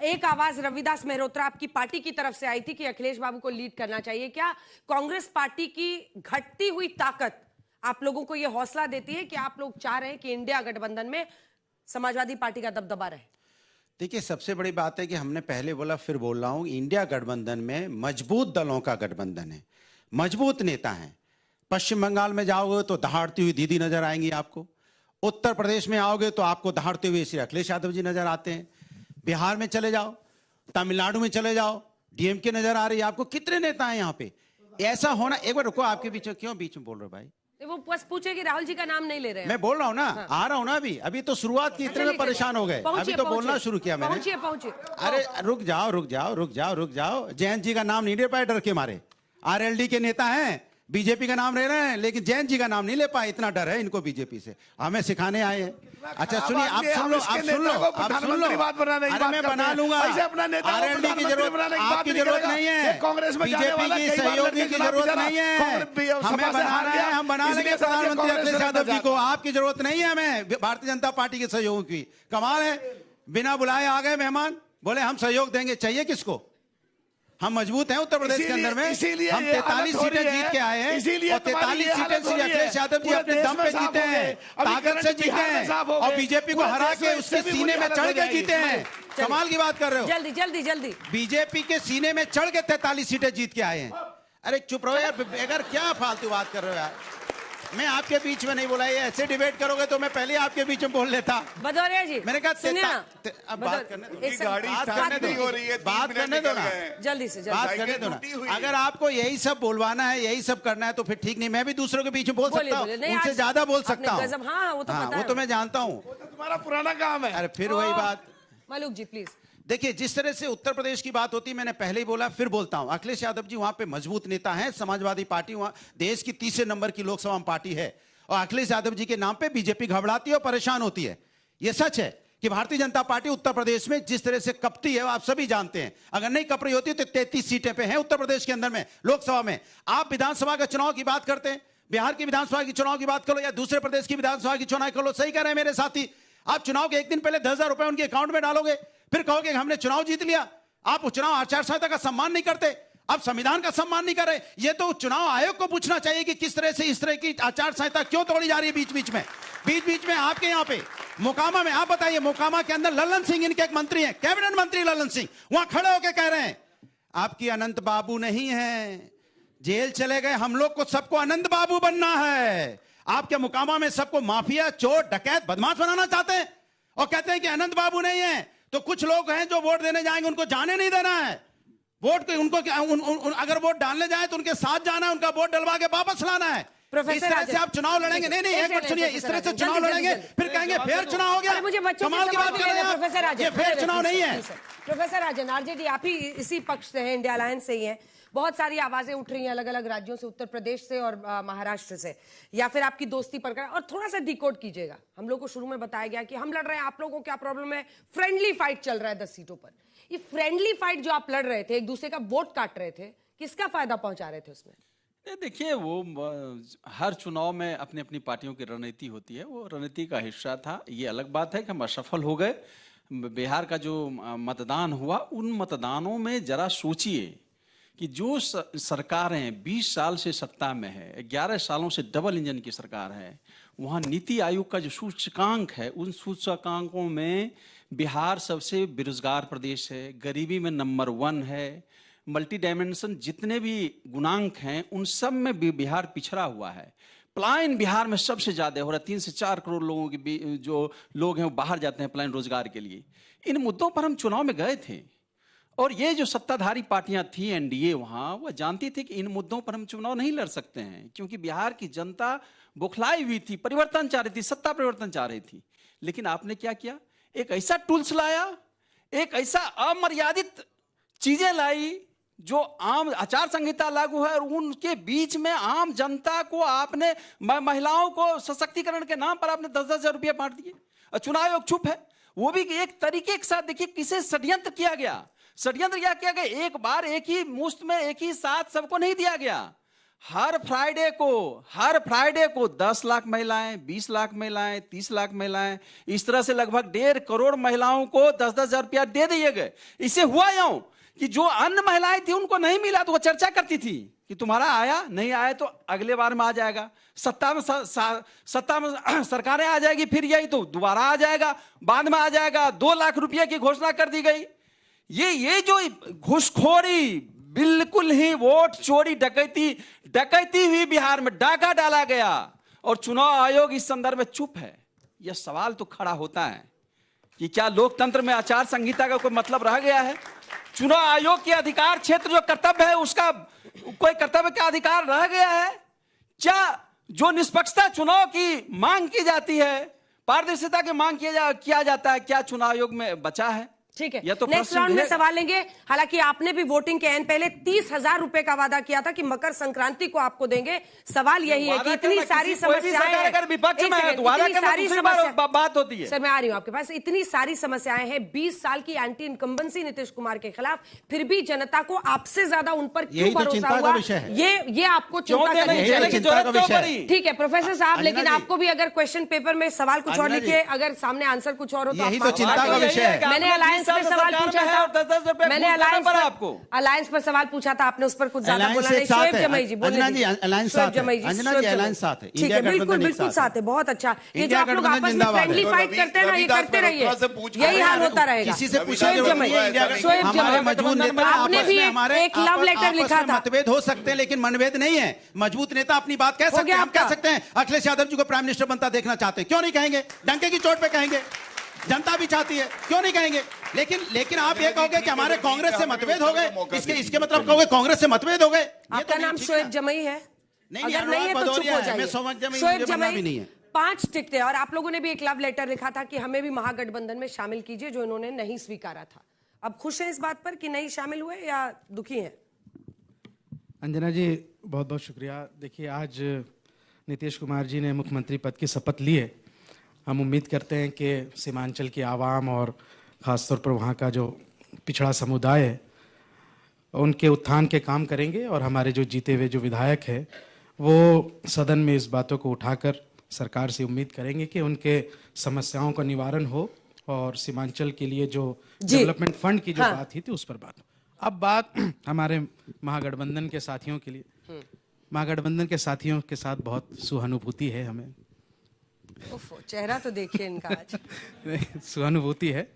एक आवाज रविदास मेहरोत्रा आपकी पार्टी की तरफ से आई थी कि अखिलेश बाबू को लीड करना चाहिए। क्या कांग्रेस पार्टी की घटती हुई ताकत आप लोगों को यह हौसला देती है कि आप लोग चाह रहे हैं कि इंडिया गठबंधन में समाजवादी पार्टी का दबदबा रहे? देखिए, सबसे बड़ी बात है कि हमने पहले बोला फिर बोल रहा हूं, इंडिया गठबंधन में मजबूत दलों का गठबंधन है, मजबूत नेता हैं। पश्चिम बंगाल में जाओगे तो दहाड़ती हुई दीदी नजर आएंगी आपको, उत्तर प्रदेश में आओगे तो आपको दहाड़ते हुए श्री अखिलेश यादव जी नजर आते हैं, बिहार में चले जाओ, तमिलनाडु में चले जाओ, डीएमके नजर आ रही है आपको। कितने नेता हैं यहाँ पे? ऐसा होना, एक बार रुको, आपके बीच में क्यों बीच में बोल रहे हो भाई? वो बस पूछे कि राहुल जी का नाम नहीं ले रहे हैं। मैं बोल रहा हूँ ना, हाँ। आ रहा हूँ ना, अभी तो शुरुआत की, इतने में परेशान हो गए, अभी तो बोलना शुरू किया मैंने। पहुंचिए। अरे रुक जाओ, जयंत जी का नाम नहीं ले पाए डर के मारे। आरएलडी के नेता हैं, बीजेपी का नाम ले रहे हैं, लेकिन जयंत जी का नाम नहीं ले पाए, इतना डर है इनको बीजेपी से। हमें सिखाने आए हैं। अच्छा सुनिए, आप सुन लो। अरे मैं बना लूंगा, आरएलडी की जरूरत, आपकी जरूरत नहीं है, बीजेपी की सहयोगी की जरूरत नहीं है, हमें बनाना है, हम बना लेंगे प्रधानमंत्री अखिलेश यादव जी को। आपकी जरूरत नहीं है हमें भारतीय जनता पार्टी के सहयोग की। कमाल है, बिना बुलाए आ गए मेहमान, बोले हम सहयोग देंगे। चाहिए किसको? हम मजबूत हैं उत्तर प्रदेश के अंदर में, हम 43 सीटें जीत के आए हैं, और 43 सीटें श्री अखिलेश यादव जी अपने दम पे जीते हैं, ताकत से जीते हैं, और बीजेपी को हरा के उसके सीने में चढ़ के जीते हैं। कमाल की बात कर रहे हो। जल्दी बीजेपी के सीने में चढ़ के 43 सीटें जीत के आए हैं। अरे चुप रहो यार, अगर क्या फालतू बात कर रहे हो यार। मैं आपके बीच में नहीं बोला, ये ऐसे डिबेट करोगे तो मैं पहले आपके बीच में बोल लेता। भदौरिया जी मैंने कहा सुनिए ना, अब बात करने दो, बात करने दो ना, जल्दी से बात करने दो ना। अगर आपको यही सब बोलवाना है, यही सब करना है तो फिर ठीक नहीं, मैं भी दूसरों के बीच में बोल सकता हूँ, उनसे ज्यादा बोल सकता हूँ। हाँ वो तो मैं जानता हूँ, तुम्हारा पुराना काम है। अरे फिर वही बात। मालूक जी प्लीज। देखिए, जिस तरह से उत्तर प्रदेश की बात होती, मैंने पहले ही बोला फिर बोलता हूं, अखिलेश यादव जी वहां पे मजबूत नेता हैं। समाजवादी पार्टी वहां देश की तीसरे नंबर की लोकसभा पार्टी है, और अखिलेश यादव जी के नाम पे बीजेपी घबराती है और परेशान होती है। यह सच है कि भारतीय जनता पार्टी उत्तर प्रदेश में जिस तरह से कपती है, आप सभी जानते हैं। अगर नहीं कप रही होती तो 33 सीटें पे हैं उत्तर प्रदेश के अंदर में, लोकसभा में। आप विधानसभा का चुनाव की बात करते हैं, बिहार की विधानसभा की चुनाव की बात करो या दूसरे प्रदेश की विधानसभा की चुनाव करो, सही कह रहे हैं मेरे साथी। आप चुनाव के एक दिन पहले 10,000 रुपए उनके अकाउंट में डालोगे, फिर कहोगे हमने चुनाव जीत लिया। आप चुनाव आचार संहिता का सम्मान नहीं करते, आप संविधान का सम्मान नहीं कर रहे। ये तो चुनाव आयोग को पूछना चाहिए कि किस तरह से इस तरह की आचार संहिता क्यों तोड़ी जा रही है बीच बीच में आपके यहाँ पे मोकामा में। आप बताइए, मोकामा के अंदर ललन सिंह इनके एक मंत्री हैं, कैबिनेट मंत्री ललन सिंह, वहां खड़े होकर कह रहे हैं आपकी अनंत बाबू नहीं है, जेल चले गए, हम लोग को सबको अनंत बाबू बनना है। आपके मोकामा में सबको माफिया, चोर, डकैत, बदमाश बनाना चाहते हैं, और कहते हैं कि अनंत बाबू नहीं है। तो कुछ लोग हैं जो वोट देने जाएंगे, उनको जाने नहीं देना है वोट को, उनको अगर वोट डालने जाए तो उनके साथ जाना है, उनका वोट डलवा के वापस लाना है। इस तरह से आप चुनाव लड़ेंगे, नहीं एक मिनट सुनिए, इस तरह से चुनाव लड़ेंगे फिर कहेंगे फेयर चुनाव हो गया। कमाल की बात कर रहे हैं प्रोफेसर राजन, ये फेयर चुनाव नहीं है। प्रोफेसर राजन, आरजेडी आप ही इसी पक्ष से हैं, इंडिया अलायंस से ही हैं। बहुत सारी आवाजें उठ रही हैं अलग अलग राज्यों से, उत्तर प्रदेश से और महाराष्ट्र से, या फिर आपकी दोस्ती पर कर, और थोड़ा सा डिकोड कीजिएगा। हम लोग को शुरू में बताया गया कि हम लड़ रहे हैं, आप लोगों को क्या प्रॉब्लम है, फ्रेंडली फाइट चल रहा है 10 सीटों पर। ये फ्रेंडली फाइट जो आप लड़ रहे थे, एक दूसरे का वोट काट रहे थे, किसका फायदा पहुंचा रहे थे उसमें? देखिए, वो हर चुनाव में अपनी अपनी पार्टियों की रणनीति होती है, वो रणनीति का हिस्सा था। ये अलग बात है कि हम असफल हो गए। बिहार का जो मतदान हुआ, उन मतदानों में जरा सोचिए कि जो सरकारें 20 साल से सत्ता में है, 11 सालों से डबल इंजन की सरकार है, वहाँ नीति आयोग का जो सूचकांक है, उन सूचकांकों में बिहार सबसे बेरोजगार प्रदेश है, गरीबी में नंबर 1 है, मल्टी डायमेंशन जितने भी गुणांक हैं उन सब में भी बिहार पिछड़ा हुआ है। पलायन बिहार में सबसे ज्यादा हो रहा है, 3 से 4 करोड़ लोगों की जो लोग हैं वो बाहर जाते हैं पलायन रोजगार के लिए। इन मुद्दों पर हम चुनाव में गए थे, और ये जो सत्ताधारी पार्टियां थी एनडीए, वहां वह जानती थी कि इन मुद्दों पर हम चुनाव नहीं लड़ सकते हैं, क्योंकि बिहार की जनता बौखलाई हुई थी, परिवर्तन चाह रही थी, सत्ता परिवर्तन चाह रही थी। लेकिन आपने क्या किया? एक ऐसा टूल्स लाया, एक ऐसा अमर्यादित चीजें लाई जो आम आचार संहिता लागू है, और उनके बीच में आम जनता को आपने, महिलाओं को सशक्तिकरण के नाम पर आपने 10-10 हजार रुपया बांट दिए, और चुनाव आयोग चुप है। वो भी एक तरीके के साथ, देखिए किसे षड्यंत्र किया गया। षड्यंत्र क्या किया गया? एक बार एक ही मुश्त में एक ही साथ सबको नहीं दिया गया। हर फ्राइडे को 10 लाख महिलाएं, 20 लाख महिलाएं, 30 लाख महिलाएं, इस तरह से लगभग 1.5 करोड़ महिलाओं को 10-10 हजार रुपया दे दिए गए। इससे हुआ यूं कि जो अन्य महिलाएं थी उनको नहीं मिला तो वो चर्चा करती थी कि तुम्हारा आया, नहीं आया तो अगले बार में आ जाएगा, सत्ता में सरकारें आ जाएगी, फिर यही तो दोबारा आ जाएगा, बाद में आ जाएगा। 2 लाख रुपए की घोषणा कर दी गई। ये जो घुसखोरी, बिल्कुल ही वोट चोरी, डकैती हुई बिहार में, डाका डाला गया और चुनाव आयोग इस संदर्भ में चुप है। यह सवाल तो खड़ा होता है कि क्या लोकतंत्र में आचार संहिता का कोई मतलब रह गया है? चुनाव आयोग के अधिकार क्षेत्र जो कर्तव्य है, उसका कोई कर्तव्य का अधिकार रह गया है क्या? जो निष्पक्षता चुनाव की मांग की जाती है, पारदर्शिता की मांग किया जाता है, क्या चुनाव आयोग में बचा है? ठीक है, यह तो नेक्स्ट राउंड में सवाल लेंगे। हालांकि आपने भी वोटिंग के एन पहले 30,000 रुपए का वादा किया था कि मकर संक्रांति को आपको देंगे। सवाल यही है कि इतनी सारी समस्याएं, अगर विपक्ष में है तो वादा करना दूसरी बात होती है। सर मैं आ रही हूं आपके पास। इतनी सारी समस्याएं हैं, 20 साल की एंटी इनकम्बेंसी नीतीश कुमार के खिलाफ, फिर भी जनता को आपसे ज्यादा उन पर क्यों भरोसा हुआ? ये आपको चिंता करनी चाहिए। ठीक है प्रोफेसर साहब, लेकिन आपको भी अगर क्वेश्चन पेपर में सवाल कुछ और लिखिए, अगर सामने आंसर कुछ और हो तो यही तो चिंता का विषय है। मैंने अलायंस पर सवाल पूछा था, मैंने अलायंस पर सवाल पूछा था, आपने उस पर कुछ ज्यादा बोला नहीं। शोएब जमई जी, अंजना जी अलायंस साथ है, ठीक है, बिल्कुल साथ है, बहुत अच्छा। ये जो आप लोग आपस में फ्रेंडली फाइट करते हैं ना, ये करते रहिए, यही हाल होता रहेगा। किसी से पूछा मजबूत नेता, आपने भी एक लव लेटर लिखा था। मतभेद हो सकते हैं लेकिन मनभेद नहीं है। मजबूत नेता अपनी बात कह सकते हैं। हम कह सकते हैं अखिलेश यादव जी को प्राइम मिनिस्टर बनता देखना चाहते हैं, क्यों नहीं कहेंगे? डंके की चोट पे कहेंगे, जनता भी चाहती है, क्यों नहीं कहेंगे? लेकिन आप ये कहोगे कि हमारे कांग्रेस से मतभेद हो गए, इसके मतलब कहोगे कांग्रेस से मतभेद हो गए। आपका नाम शोएब जमई है? अगर नहीं है तो चुप हो जाइए। शोएब जमई 5 टिकट है और आप लोगों ने भी एक लव लेटर लिखा था कि हमें भी महागठबंधन में शामिल कीजिए, जो इन्होंने नहीं स्वीकारा था। अब खुश हैं इस बात पर कि नहीं शामिल हुए या दुखी हैं? अंजना जी बहुत बहुत शुक्रिया। देखिए, आज नीतीश कुमार जी ने मुख्यमंत्री पद की शपथ ली है। हम उम्मीद करते हैं कि सीमांचल की आवाम और ख़ासतौर पर वहाँ का जो पिछड़ा समुदाय है, उनके उत्थान के काम करेंगे और हमारे जो जीते हुए जो विधायक है वो सदन में इस बातों को उठाकर सरकार से उम्मीद करेंगे कि उनके समस्याओं का निवारण हो और सीमांचल के लिए जो डेवलपमेंट फंड की जो बात थी उस पर बात। अब बात हमारे महागठबंधन के साथियों के लिए। महागठबंधन के साथियों के साथ बहुत सहानुभूति है हमें। चेहरा तो देखिए इनका आज। सहानुभूति है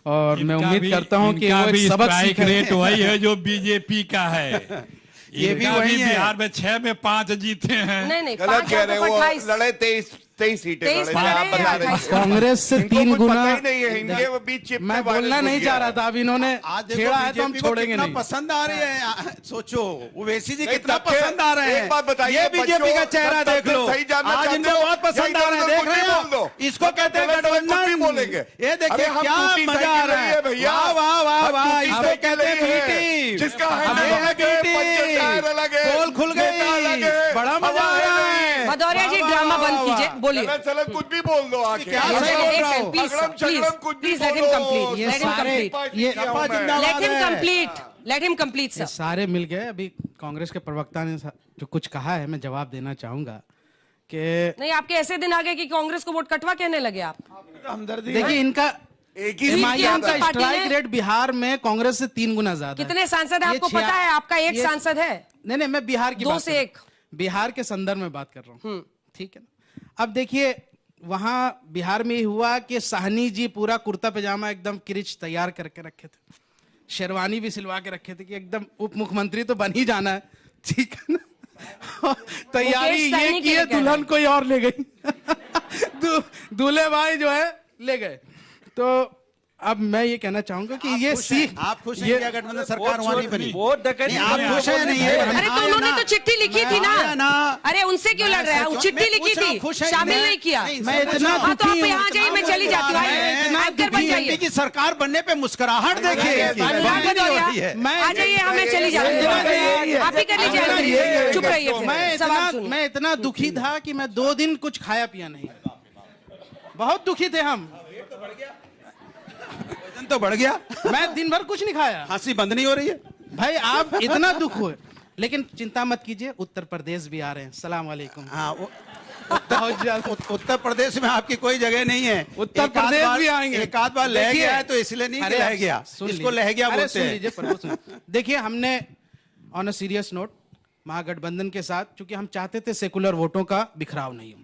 और मैं उम्मीद करता हूं कि वो एक सबक सीख रेट वही है जो बीजेपी का है। ये भी वही है। बिहार में 6 में 5 जीते हैं। नहीं गलत कह रहे हो, लड़े 23 सीटें लड़े। कांग्रेस से 3 गुना नहीं है इनके बीच। मैं बोलना नहीं चाह रहा था, अब इन्होंने छेड़ा है तो हम छोड़ेंगे नहीं। पसंद आ रही है, सोचो ओवैसी जी कितना पसंद आ रहे हैं। एक बात बताइए, ये बीजेपी का चेहरा देख लो, आज इनको बहुत पसंद आ रहे हैं। देख रहे हैं, इसको कहते हैं गठबंधन। बोलेंगे ये देखिए क्या मजा आ रहा है भैया, वाह वाह वाह। इसको कहते हैं जिसका पोल खुल गई, बड़ा मजा आ रहा है। भदौरिया जी ड्रामा बंद कीजिए, बोलिए। चलन कुछ भी बोल दो आके। Let him complete sir. सारे मिल गए। अभी कांग्रेस के प्रवक्ता ने जो कुछ कहा है मैं जवाब देना चाहूंगा कि नहीं, आपके ऐसे दिन आ गए कि कांग्रेस को वोट कटवा कहने लगे आप। हमदर्दी। देखिए, इनका एक ही एमआईएम का स्ट्राइक रेट बिहार में कांग्रेस से 3 गुना ज्यादा। कितने सांसद है आपको पता है? आपका एक सांसद है। नहीं, मैं बिहार की 2 से 1 बिहार के संदर्भ में बात कर रहा हूँ, ठीक है ना। अब देखिए, वहां बिहार में हुआ कि साहनी जी पूरा कुर्ता पैजामा एकदम किरिच तैयार करके रखे थे, शेरवानी भी सिलवा के रखे थे कि एकदम उप मुख्यमंत्री तो बन ही जाना है, ठीक है ना। तैयारी ये की है, दुल्हन कोई और ले गई। दूल्हे भाई जो है ले गए। तो अब मैं ये कहना चाहूंगा कि ये सीख, आप खुश हैं क्या गठबंधन सरकार वहां नहीं बनी? आप खुश हैं नहीं है? अरे तो उन्होंने तो चिट्ठी लिखी थी ना। अरे उनसे क्यों लड़ रहे हैं? चिट्ठी लिखी थी, शामिल नहीं किया। मैं इतना हाँ तो आप यहाँ जाइए, मैं चली जाती हूँ। की सरकार बनने पे मुस्कुराहट देखिए। आ जाइए, हमें चली जाती हूँ, आप ही कर लीजिए, चुप रहिए। मैं इतना दुखी था कि मैं 2 दिन कुछ खाया पिया नहीं, बहुत दुखी थे हम। तो बढ़ गया, मैं दिन भर कुछ नहीं खाया। हंसी बंद नहीं हो रही है भाई। आप इतना दुख हुए, लेकिन चिंता मत कीजिए, उत्तर प्रदेश भी आ रहे हैं। सलाम वालेकुम। हाँ उत्तर प्रदेश में आपकी कोई जगह नहीं है। उत्तर प्रदेश भी आएंगे। एक आध बार लह गया है तो इसलिए नहीं कि लह गया, इसको लह गया बोलते हैं। देखिए, हमने ऑन अ सीरियस नोट महागठबंधन के साथ, चूंकि हम चाहते थे सेकुलर वोटों का बिखराव नहीं हो,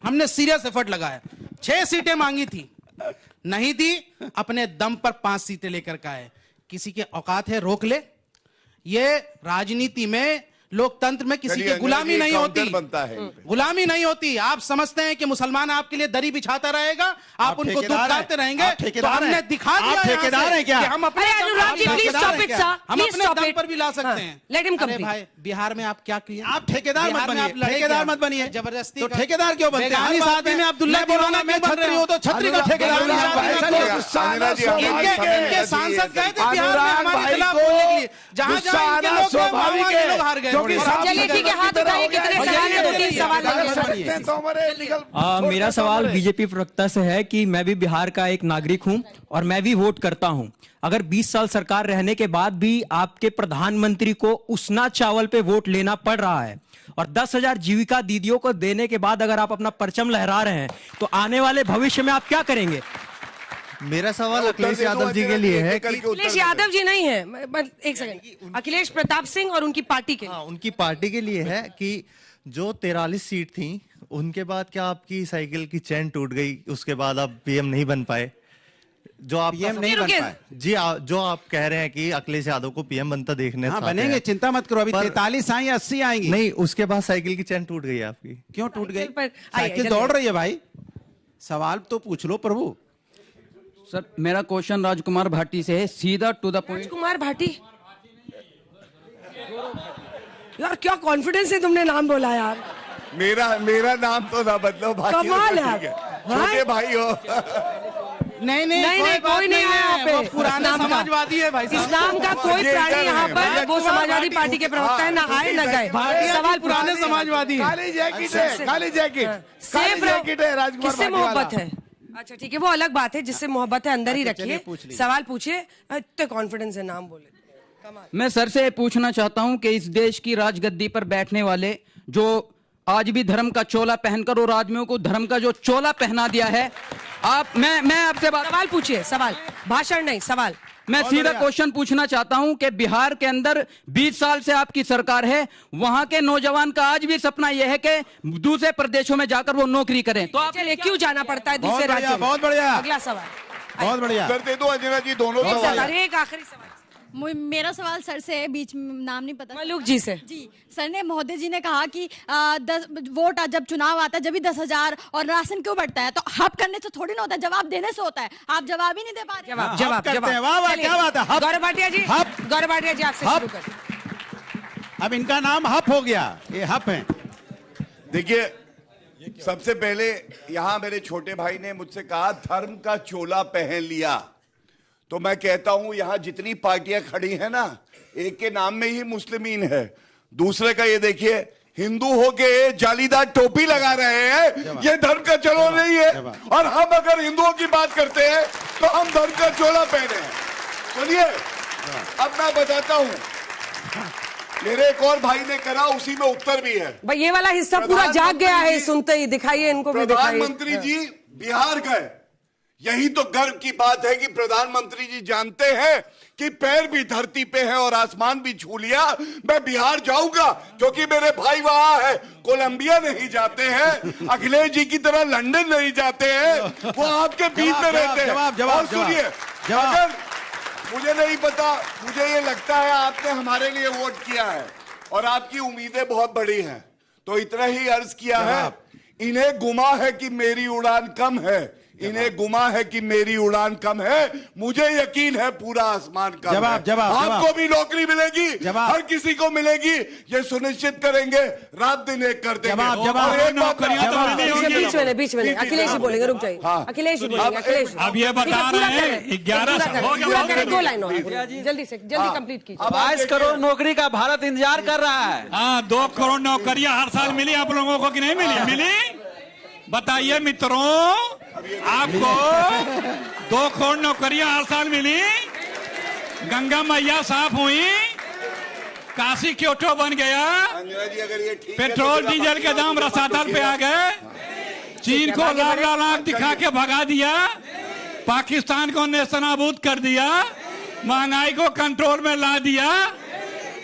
हमने सीरियस एफर्ट लगाया। 6 सीटें मांगी थी, नहीं दी, अपने दम पर 5 सीटें लेकर का है। किसी के औकात है रोक ले। ये राजनीति में, लोकतंत्र में किसी की गुलामी नहीं होती, गुलामी नहीं होती। आप समझते हैं कि मुसलमान आपके लिए दरी बिछाता रहेगा, आप उनको दुखते रहेंगे, तो हमने दिखा दिया ठेकेदार है क्या? हम अपने दम पर भी ला सकते हैं। लेट हिम अरे भाई, बिहार में आप क्या किए? आप ठेकेदार मत बनिए, ठेकेदार मत बनिए जबरदस्ती। तो ठेकेदार क्यों बनते हैं? इस आदमी में अब्दुल्ला बोलाना मैं छतरी हूं तो छतरी का ठेकेदार। इनके सांसद गए थे बिहार में हमारे खिलाफ बोलने के लिए, जहां जहां इनके लोग हार गए। चलिए ठीक है, हाथ उठाइए, कितने सवाल है? 2-3 सवाल। मेरा सवाल बीजेपी प्रवक्ता से है कि मैं भी बिहार का एक नागरिक हूं और मैं भी वोट करता हूं। अगर 20 साल सरकार रहने के बाद भी आपके प्रधानमंत्री को उसना चावल पे वोट लेना पड़ रहा है और 10,000 जीविका दीदियों को देने के बाद अगर आप अपना परचम लहरा रहे हैं, तो आने वाले भविष्य में आप क्या करेंगे? मेरा सवाल अखिलेश यादव जी के लिए है कि अखिलेश यादव जी नहीं है, एक सेकंड, अखिलेश प्रताप सिंह और उनकी पार्टी के लिए। हाँ, उनकी पार्टी के लिए है कि जो 43 सीट थी, उनके बाद क्या आपकी साइकिल की चेन टूट गई, उसके बाद आप पीएम नहीं बन पाए? जो आप पीएम नहीं बन पाए जी, जो आप कह रहे हैं कि अखिलेश यादव को पीएम बनता देखने। हाँ, बनेंगे, चिंता मत करो। अभी 43 आई, 80 आएंगी। नहीं, उसके बाद साइकिल की चेन टूट गई आपकी। क्यों टूट गई? साइकिल दौड़ रही है भाई, सवाल तो पूछ लो प्रभु। सर, मेरा क्वेश्चन राजकुमार भाटी से है, सीधा टू द पॉइंट। राजकुमार भाटी, यार क्या कॉन्फिडेंस है तुमने नाम बोला यार। मेरा नाम तो ना बदलो भाई, कमाल है। छोटे भाई हो। नहीं, कोई नहीं है यहाँ पे। पुराना समाजवादी है भाई, इस्लाम का कोई प्राणी यहाँ पर, वो समाजवादी पार्टी के प्रवक्ता है, ना आए ना गए। सवाल पुराने समाजवादी है। खाली जैकेट है, खाली जैकेट, सेफ रहो। राजकुमार। किससे मोहब्बत है? अच्छा ठीक है, वो अलग बात है, जिससे मोहब्बत है अंदर ही रखिए। सवाल पूछिए, इतने कॉन्फिडेंस है, नाम बोले। मैं सर से पूछना चाहता हूं कि इस देश की राजगद्दी पर बैठने वाले, जो आज भी धर्म का चोला पहनकर और आदमियों को धर्म का जो चोला पहना दिया है, मैं आपसे सवाल पूछिए, सवाल, भाषण नहीं, सवाल। मैं सीधा क्वेश्चन पूछना चाहता हूं कि बिहार के अंदर 20 साल से आपकी सरकार है, वहां के नौजवान का आज भी सपना यह है कि दूसरे प्रदेशों में जाकर वो नौकरी करें, तो आप चलिए क्यों जाना पड़ता है दूसरे राज्यों में? बहुत बढ़िया। अगला सवाल, बहुत बढ़िया। कर दे दो अंजना जी, दोनों सवाल। एक आखिरी सवाल। मेरा सवाल सर से है, बीच में नाम नहीं पता। मलूक जी से। जी सर ने, महोदय जी ने कहा कि 10 वोट जब चुनाव आता है जब भी 10,000 और राशन क्यों बढ़ता है, तो हब करने से थोड़ी ना होता है, जवाब देने से होता है। आप जवाब ही नहीं दे पा रहे। जवाब करते हैं। वाह वाह, क्या बात है। गौरव भाटिया जी, गौरव भाटिया जी आपसे शुरू करें। अब इनका नाम हप हो गया, ये हप है। देखिए, सबसे पहले यहाँ मेरे छोटे भाई ने मुझसे कहा धर्म का चोला पहन लिया, तो मैं कहता हूं यहाँ जितनी पार्टियां खड़ी हैं ना, एक के नाम में ही मुस्लिमीन है। दूसरे का ये देखिए, हिंदू होके जालीदार टोपी लगा रहे हैं, ये धर्म का चोला नहीं है। और हम अगर हिंदुओं की बात करते हैं तो हम धर्म का चोला पहने हैं। सुनिए, अब मैं बताता हूं, मेरे एक और भाई ने करा, उसी में उत्तर भी है। भाई ये वाला हिस्सा पूरा जाग गया है सुनते ही। दिखाइए इनको भी, दिखाइए। प्रधानमंत्री जी बिहार गए, यही तो गर्व की बात है कि प्रधानमंत्री जी जानते हैं कि पैर भी धरती पे है और आसमान भी छू लिया। मैं बिहार जाऊंगा क्योंकि मेरे भाई वहां है, कोलंबिया नहीं जाते हैं, अखिलेश जी की तरह लंदन नहीं जाते हैं, वो आपके बीच में रहते हैं। और सुनिए, अगर मुझे नहीं पता, मुझे ये लगता है आपने हमारे लिए वोट किया है और आपकी उम्मीदें बहुत बड़ी हैं, तो इतना ही अर्ज किया है, इन्हें गुमा है कि मेरी उड़ान कम है, इन्हें गुमा है कि मेरी उड़ान कम है, मुझे यकीन है पूरा आसमान का। जवाब आपको भी नौकरी मिलेगी, हर किसी को मिलेगी, ये सुनिश्चित करेंगे, रात दिन एक करते हैं। बीच में अखिलेश जी बोलेंगे, रुक जाइए। अखिलेश जी बोलेंगे, अखिलेश। अब ये बता रहे हैं 11 पूरा करें, 2 लाइन और जल्दी से जल्दी कंप्लीट कीजिए। 22 करोड़ नौकरी का भारत इंतजार कर रहा है। हाँ, 2 करोड़ नौकरियां हर साल मिली आप लोगों को कि नहीं मिली? मिली? बताइए मित्रों, आपको 2 करोड़ नौकरियां हर साल मिली? गंगा मैया साफ हुई? काशी क्योटो बन गया, अंजना जी अगर ये ठीक है पेट्रोल तो डीजल के दाम रसातल पे आ गए, चीन को लाल लाल आंख दिखा के भगा दिया, पाकिस्तान को नेस्तनाबूद कर दिया, महंगाई को कंट्रोल में ला दिया,